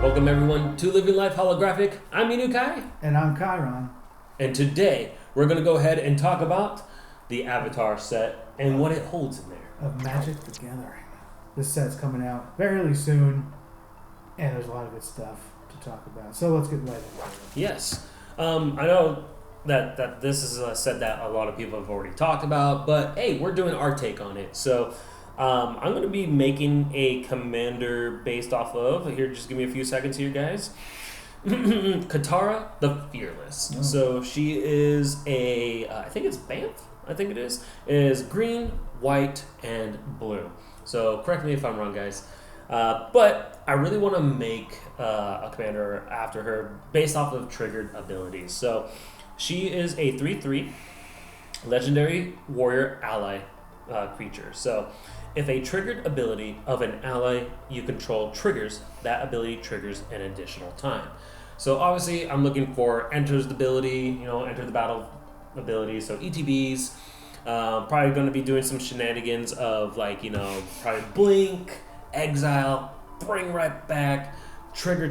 Welcome everyone to Living Life Holographic. I'm Inukai. And I'm Chiron. And today we're going to go ahead and talk about the Avatar set and what it holds in there. Of Magic the Gathering. This set's coming out fairly soon, and there's a lot of good stuff to talk about. So let's get right into it. Yes. I know that this is a set that a lot of people have already talked about, but hey, we're doing our take on it. So I'm going to be making a commander based off of, here, just give me a few seconds here, guys. Katara the Fearless. Oh. So she is I think it's Banff, is green, white, and blue. So correct me if I'm wrong, guys. But I really want to make a commander after her based off of triggered abilities. So she is a 3/3 legendary warrior ally creature. So if a triggered ability of an ally you control triggers, that ability triggers an additional time. So obviously I'm looking for enters the ability, enter the battle ability, so ETBs. Probably going to be doing some shenanigans of probably blink, exile, bring right back, trigger.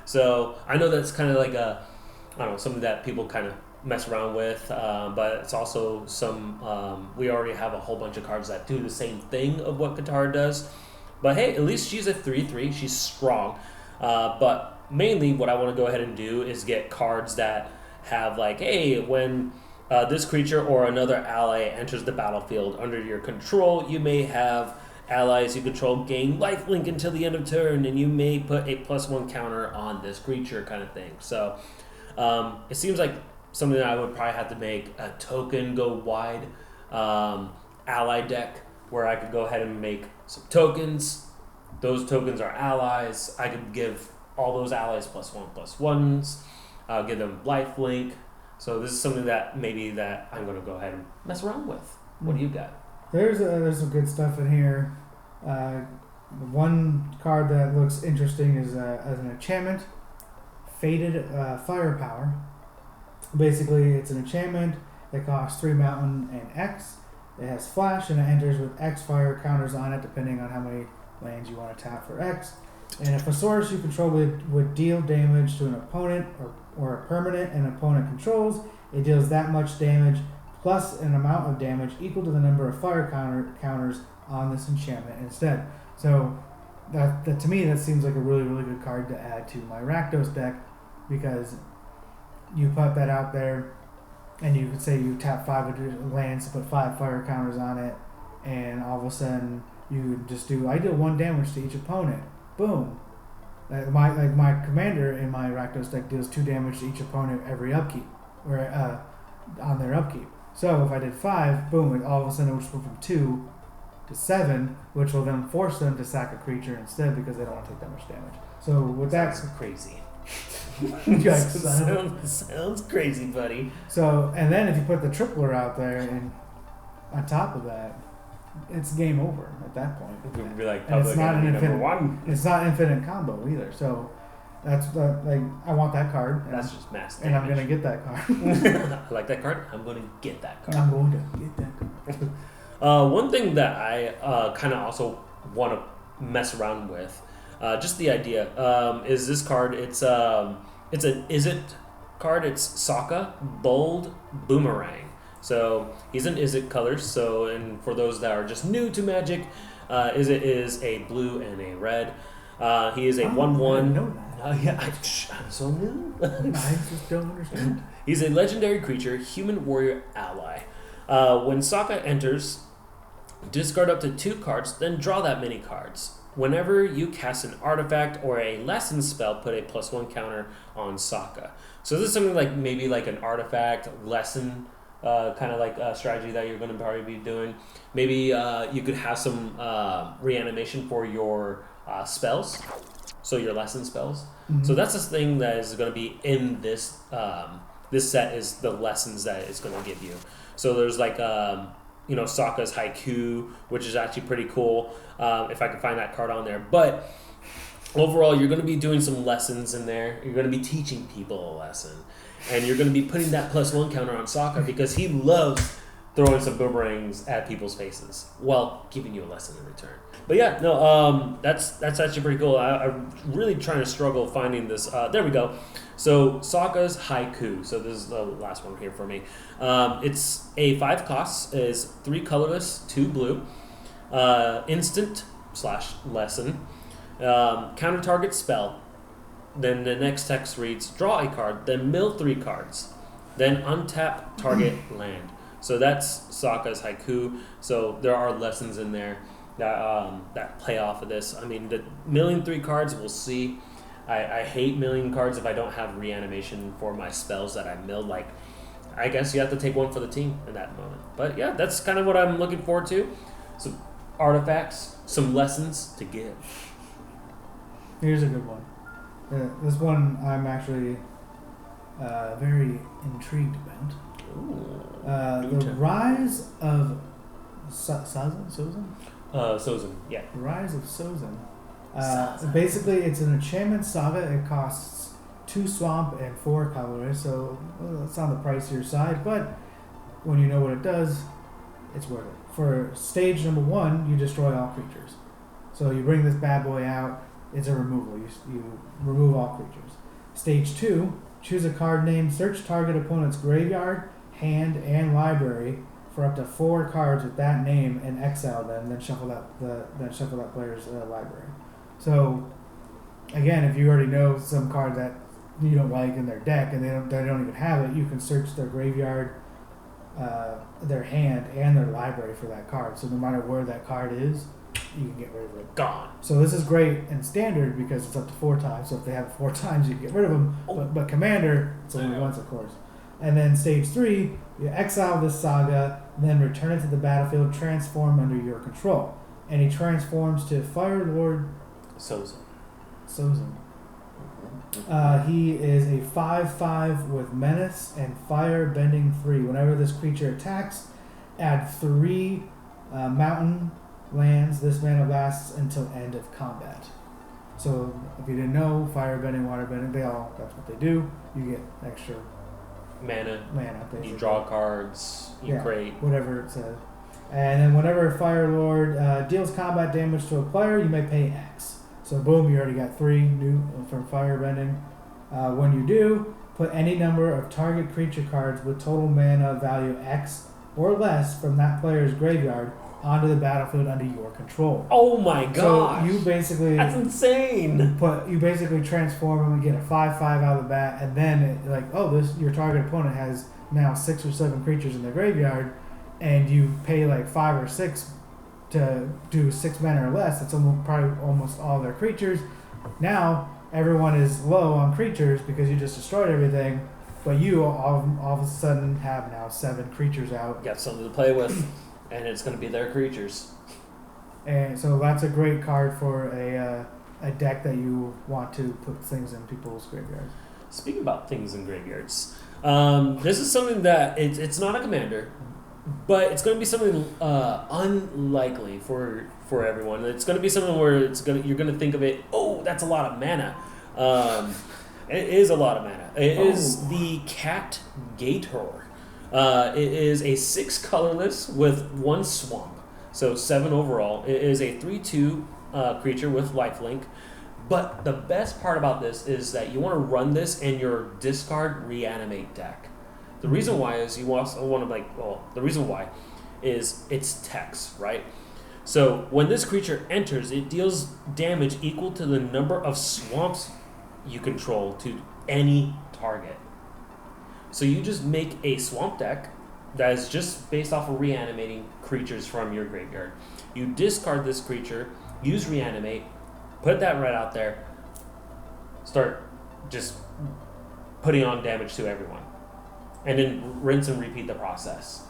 So I know that's kind of like something that people kind of mess around with, but it's also we already have a whole bunch of cards that do the same thing of what Katara does. But hey, at least she's a 3/3, she's strong. But mainly what I want to go ahead and do is get cards that have hey, when this creature or another ally enters the battlefield under your control, you may have allies you control gain lifelink until the end of turn, and you may put a +1 counter on this creature kind of thing. So it seems like something that I would probably have to make a token go wide ally deck where I could go ahead and make some tokens. Those tokens are allies. I could give all those allies +1/+1s. I'll give them lifelink. So this is something that I'm going to go ahead and mess around with. What do you got? There's some good stuff in here. One card that looks interesting is as an enchantment, Fated Firepower. Basically, it's an enchantment that costs 3 mountain and X. It has flash and it enters with X fire counters on it depending on how many lands you want to tap for X. And if a source you control would deal damage to an opponent or a permanent an opponent controls, it deals that much damage plus an amount of damage equal to the number of fire counters on this enchantment instead. So that to me that seems like a really, really good card to add to my Rakdos deck, because you put that out there and you could say you tap 5 lands to put 5 fire counters on it, and all of a sudden you just I deal 1 damage to each opponent. Boom. My commander in my Rakdos deck deals 2 damage to each opponent every upkeep, or on their upkeep. So if I did 5, boom, all of a sudden it would just go from 2 to 7, which will then force them to sack a creature instead because they don't want to take that much damage. So with that, Sounds crazy. Sounds crazy, buddy. So, and then if you put the tripler out there and on top of that, it's game over at that point. It would be like And it's not an number infinite. 1. It's not infinite combo either. So that's I want that card. And That's just mass and I'm damage. gonna get that card. I like that card. I'm going to get that card. I'm going to get that card. One thing that I kind of also want to mess around with, just the idea, is this card. It's an Izzet card. It's Sokka, Bold Boomerang. So he's an Izzet colors. So, and for those that are just new to Magic, Izzet is a blue and a red. He is a 1/1. I didn't know that. I'm so new. I just don't understand. He's a legendary creature, human warrior ally. When Sokka enters, discard up to 2 cards, then draw that many cards. Whenever you cast an artifact or a lesson spell, put a +1 counter on Sokka. So this is something maybe an artifact lesson kind of strategy that you're going to probably be doing. Maybe you could have some reanimation for your spells, so your lesson spells. Mm-hmm. So that's the thing that is going to be in this this set, is the lessons that it's going to give you. So there's Sokka's Haiku, which is actually pretty cool, if I can find that card on there. But overall, you're going to be doing some lessons in there. You're going to be teaching people a lesson. And you're going to be putting that +1 counter on Sokka because he loves throwing some boomerangs at people's faces while giving you a lesson in return. But yeah, no, that's actually pretty cool. I'm really trying to struggle finding this. There we go. So Sokka's Haiku. So this is the last one here for me. It's a 5 costs, is 3 colorless, 2 blue, instant / lesson, counter target spell. Then the next text reads, draw a card, then mill 3 cards, then untap target land. So that's Sokka's Haiku. So there are lessons in there that play off of this. I mean, the milling 3 cards, we'll see. I hate milling cards if I don't have reanimation for my spells that I milled. Like, I guess you have to take one for the team in that moment. But yeah, that's kind of what I'm looking forward to. Some artifacts, some lessons to give. Here's a good one. This one I'm actually very intrigued about. Ooh, the Rise of Sozin? Sozin, yeah. The Rise of Sozin. Basically, it's an enchantment saga. It costs 2 swamp and 4 colorless, so it's on the pricier side, but when you know what it does, it's worth it. For stage number 1, you destroy all creatures. So you bring this bad boy out, it's a removal. You remove all creatures. Stage 2, choose a card name, search target opponent's graveyard, hand, and library for up to 4 cards with that name and exile them, then shuffle that player's library. So, again, if you already know some card that you don't like in their deck and they don't even have it, you can search their graveyard, their hand, and their library for that card. So no matter where that card is, you can get rid of it. Gone. So this is great in standard because it's up to 4 times. So if they have it 4 times, you can get rid of them. But commander, it's only once, of course. And then stage 3, you exile this saga, then return it to the battlefield, transform under your control. And he transforms to Fire Lord Sozin. He is a 5/5 with menace and fire bending 3. Whenever this creature attacks, add 3 mountain lands. This mana lasts until end of combat. So if you didn't know, fire bending, water bending, that's what they do. You get extra mana basically. You draw cards, you create whatever it says. And then whenever Fire Lord deals combat damage to a player, you may pay X. So boom, you already got 3 new from Firebending. When you do, put any number of target creature cards with total mana value X or less from that player's graveyard onto the battlefield under your control. Oh my god! So you basically... That's insane! You basically transform them and get a 5/5 out of the bat, and then your target opponent has now 6 or 7 creatures in their graveyard, and you pay like 5 or 6 to do 6 mana or less. That's probably almost all their creatures. Now everyone is low on creatures because you just destroyed everything, but you all of a sudden have now 7 creatures out. Got something to play with, and it's going to be their creatures. And so that's a great card for a deck that you want to put things in people's graveyards. Speaking about things in graveyards, this is something that it's not a commander, but it's going to be something unlikely for everyone. It's going to be something where you're going to think of it. Oh, that's a lot of mana. It is a lot of mana. It is the Cat Gator. It is a 6 colorless with 1 swamp, so 7 overall. It is a 3/2 creature with lifelink. But the best part about this is that you want to run this in your discard reanimate deck. The reason why is the reason why is it's text, right? So when this creature enters, it deals damage equal to the number of swamps you control to any target. So you just make a swamp deck that is just based off of reanimating creatures from your graveyard. You discard this creature, use reanimate, put that right out there, start just putting on damage to everyone. And then rinse and repeat the process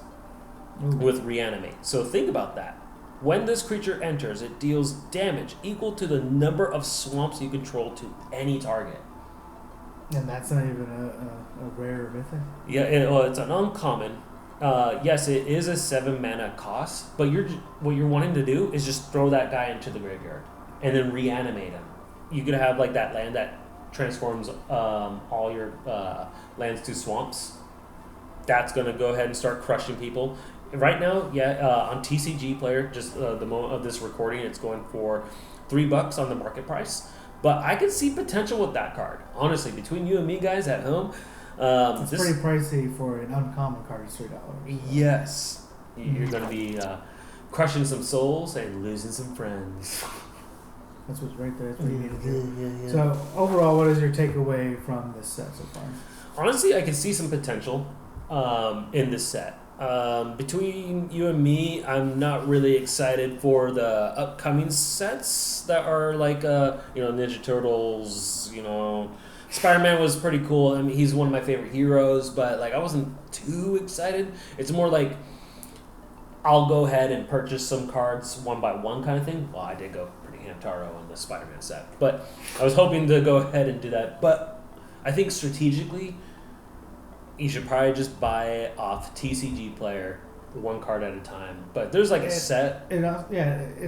with reanimate. So think about that. When this creature enters, it deals damage equal to the number of swamps you control to any target. And that's not even a rare mythic? Yeah, it's an uncommon. Yes, it is a 7 mana cost, but what you're wanting to do is just throw that guy into the graveyard and then reanimate him. You could have like that land that transforms all your lands to swamps. That's going to go ahead and start crushing people. right now, on TCG Player, just the moment of this recording, it's going for $3 on the market price. But I could see potential with that card. Honestly, between you and me, guys, at home, it's pretty pricey for an uncommon card. It's $3. So. Yes, you're going to be crushing some souls and losing some friends. That's what's right there. That's what you need to do. Yeah. So overall, what is your takeaway from this set so far? Honestly, I can see some potential in this set. Between you and me, I'm not really excited for the upcoming sets that are like Ninja Turtles. Spider-Man was pretty cool. I mean, he's one of my favorite heroes, but like I wasn't too excited. It's more like I'll go ahead and purchase some cards one by one kind of thing. Well, I did go pretty Hamtaro on the Spider-Man set, but I was hoping to go ahead and do that. But I think strategically, you should probably just buy it off TCG Player, one card at a time. But there's like a set. It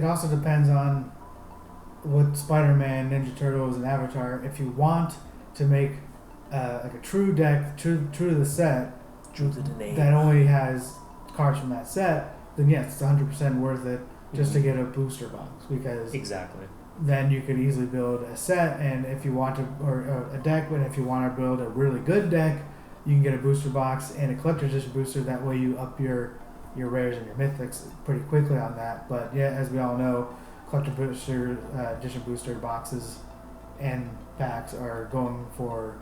also depends on what Spider-Man, Ninja Turtles, and Avatar. If you want to make like a true deck, true to the set, true to the name, that only has cards from that set, then yes, it's 100% worth it just to get a booster box, because exactly. Then you could easily build a set, and if you want to, or a deck, but if you want to build a really good deck, you can get a booster box and a collector's edition booster. That way you up your rares and your mythics pretty quickly on that. But yeah, as we all know, collector booster edition booster boxes and packs are going for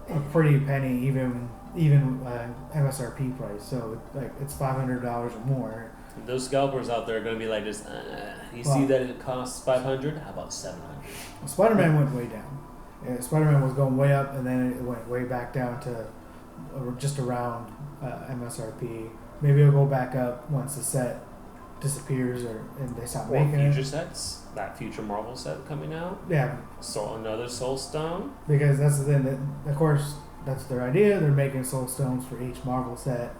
a pretty penny, even MSRP price. So like it's $500 or more. Those scalpers out there are going to be like this. See that it costs $500? How about $700? Spider-Man went way down. Spider-Man was going way up, and then it went way back down to just around MSRP. Maybe it'll go back up once the set disappears and they stop making it. Future sets, that future Marvel set coming out. Yeah. Another Soul Stone. Because that's the thing. Of course, that's their idea. They're making Soul Stones for each Marvel set.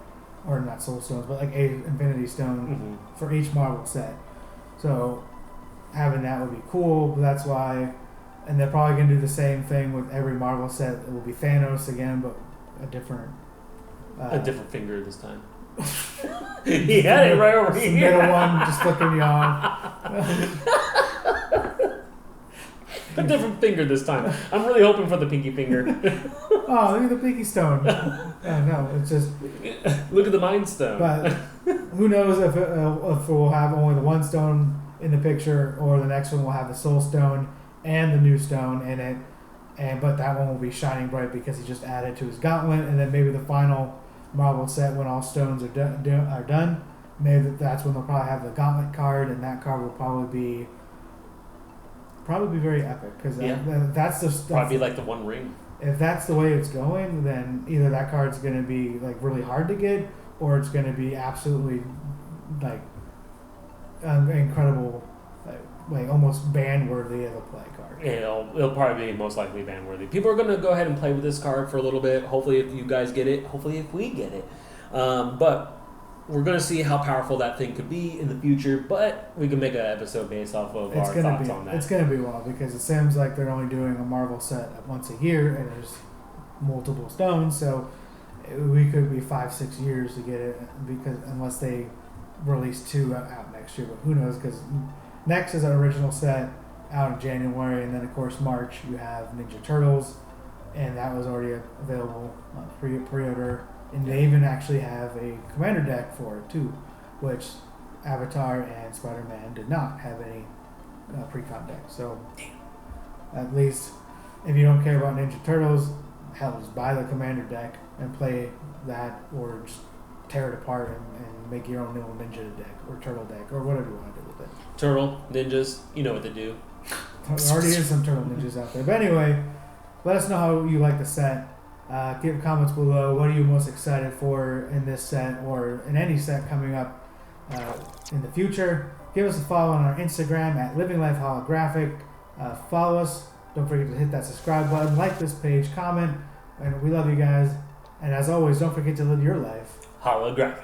Or not Soul Stones, but like a Infinity Stone for each Marvel set. So having that would be cool, but that's why. And they're probably going to do the same thing with every Marvel set. It will be Thanos again, but a different finger this time. He had it right over here. The middle one just flicking you off. A different finger this time. I'm really hoping for the pinky finger. Oh, look at the pinky stone. No, it's just... Look at the Mind Stone. But who knows if we'll have only the one stone in the picture, or the next one will have the Soul Stone and the new stone in it, but that one will be shining bright because he just added to his gauntlet. And then maybe the final Marvel set, when all stones are done, maybe that's when they'll probably have the gauntlet card, and that card will probably be very epic, because that's probably like the One Ring. If that's the way it's going, then either that card's going to be like really hard to get, or it's going to be absolutely like incredible. Like almost ban worthy of a play card. It'll probably be most likely ban worthy. People are going to go ahead and play with this card for a little bit. Hopefully, if you guys get it. Hopefully, if we get it. But we're going to see how powerful that thing could be in the future. But we can make an episode based off of our thoughts on that. It's going to be wild, because it seems like they're only doing a Marvel set once a year, and there's multiple stones. So we could be 5-6 years to get it, because unless they release 2 out next year. But who knows? Because next is our original set out in January, and then of course March you have Ninja Turtles, and that was already available on pre-order, and they even actually have a commander deck for it too, which Avatar and Spider-Man did not have any pre-con deck. So at least if you don't care about Ninja Turtles, hell, just buy the commander deck and play that, or just tear it apart and make your own little ninja deck or turtle deck or whatever you want to do with it. Turtle ninjas, you know what to do. There already is some turtle ninjas out there. But anyway, let us know how you like the set. Give comments below. What are you most excited for in this set, or in any set coming up in the future? Give us a follow on our Instagram at Living Life Holographic. Follow us. Don't forget to hit that subscribe button, like this page, comment, and we love you guys. And as always, don't forget to live your life holographic.